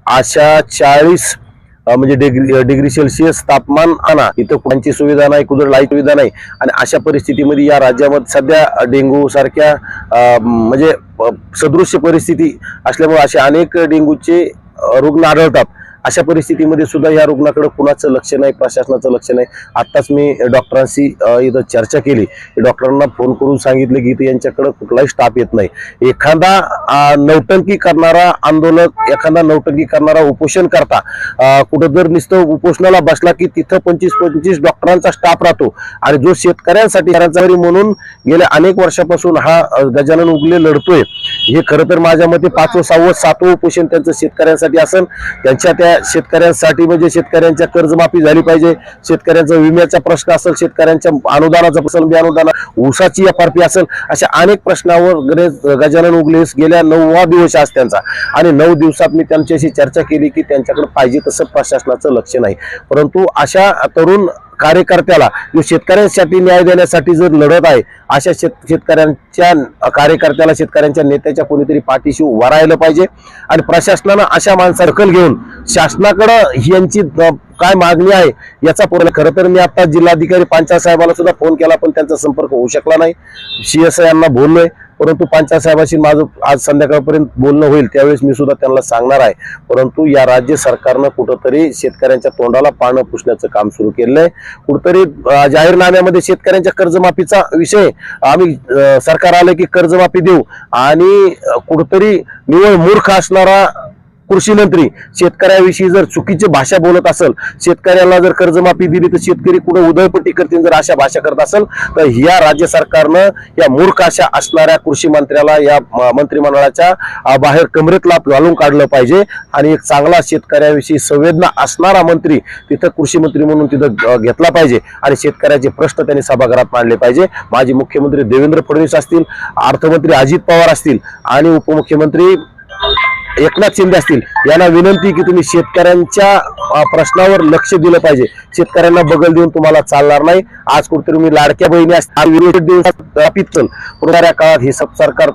अशा 40 म्हणजे degree Celsius तापमान आणा, इथं कोणची सुविधा नाही, कुठं लाईट सुविधा नाही, आणि अशा परिस्थितीमध्ये या राज्यामध्ये सध्या डेंग्यू सारख्या म्हणजे सदृश्य परिस्थिती असल्यामुळे असे अनेक डेंग्यूचे रुग्ण आढळतात. अशा परिस्थितीमध्ये सुद्धा या रुग्णाकडे कुणाचं लक्ष नाही, प्रशासनाचं लक्ष नाही. आत्ताच मी डॉक्टरांशी इथं चर्चा केली. डॉक्टरांना फोन करून सांगितलं की इथं यांच्याकडे कुठलाही स्टाफ येत नाही. एखादा नौटंकी करणारा आंदोलक, एखादा नौटंकी करणारा उपोषण करता कुठं जर नुसतं उपोषणाला बसला की तिथं 25-25 डॉक्टरांचा स्टाफ राहतो. आणि जो शेतकऱ्यांसाठी म्हणून गेल्या अनेक वर्षापासून हा गजानन उगले लढतोय. हे खरं तर माझ्या मते 5वं, 6वं, 7वं उपोषण त्यांचं शेतकऱ्यांसाठी असेल. त्यांच्या त्या शेतकऱ्यांसाठी म्हणजे शेतकऱ्यांच्या कर्जमाफी झाली पाहिजे, शेतकऱ्यांचा विम्याचा प्रश्न असेल, शेतकऱ्यांच्या अनुदानाचा प्रश्न, अनुदान, ऊसाची FRP असेल, अशा अनेक प्रश्नावर गजानन उगले गेल्या 9वा दिवस आज त्यांचा. आणि 9 दिवसात मी त्यांच्याशी चर्चा केली की त्यांच्याकडे पाहिजे तसं प्रशासनाचं लक्ष नाही. परंतु अशा तरुण कार्यकर्त्याला जो शेतकऱ्यांसाठी न्याय देण्यासाठी जर लढत आहे, अशा शेतकऱ्यांच्या कार्यकर्त्याला, शेतकऱ्यांच्या नेत्याच्या कोणीतरी पाठीशी उभा राहिलं पाहिजे. आणि प्रशासनानं अशा माणसाला दखल घेऊन शासनाकडे यांची काय मागणी आहे याचा पूर्ण. खरं तर मी आता जिल्हाधिकारी पंचायत साहेबाला सुद्धा फोन केला, पण त्यांचा संपर्क होऊ शकला नाही. CS यांना बोललोय, परंतु पंचायत साहेबांशी माझं आज संध्याकाळपर्यंत बोलणं होईल, त्यावेळेस मी सुद्धा त्यांना सांगणार आहे. परंतु या राज्य सरकारनं कुठंतरी शेतकऱ्यांच्या तोंडाला पानं पुसण्याचं काम सुरू केलंय. कुठंतरी जाहीरनाम्यामध्ये शेतकऱ्यांच्या कर्जमाफीचा विषय आम्ही सरकार आलं की कर्जमाफी देऊ, आणि कुठंतरी निव्वळ मूर्ख असणारा कृषी मंत्री शेतकऱ्याविषयी जर चुकीची भाषा बोलत असेल, शेतकऱ्याला जर कर्जमाफी दिली तर शेतकरी कुठे उधळपट्टी करतील, जर अशा भाषा करत असेल तर या राज्य सरकारनं या मूर्ख अशा असणाऱ्या कृषी मंत्र्याला या मंत्रिमंडळाच्या बाहेर कमरेत लाप घालून काढलं पाहिजे. आणि एक चांगला शेतकऱ्याविषयी संवेदना असणारा मंत्री तिथं कृषी मंत्री म्हणून तिथं घेतला पाहिजे, आणि शेतकऱ्याचे प्रश्न त्यांनी सभागृहात मांडले पाहिजे. माजी मुख्यमंत्री देवेंद्र फडणवीस असतील, अर्थमंत्री अजित पवार असतील, आणि उपमुख्यमंत्री एकनाथ शिंदे असतील, यांना विनंती की तुम्ही शेतकऱ्यांच्या प्रश्नावर लक्ष दिलं पाहिजे. शेतकऱ्यांना बगल देऊन तुम्हाला चालणार नाही. आज कुठेतरी मी लाडक्या बहिणी असतील, पुढच्या काळात हे सब सरकार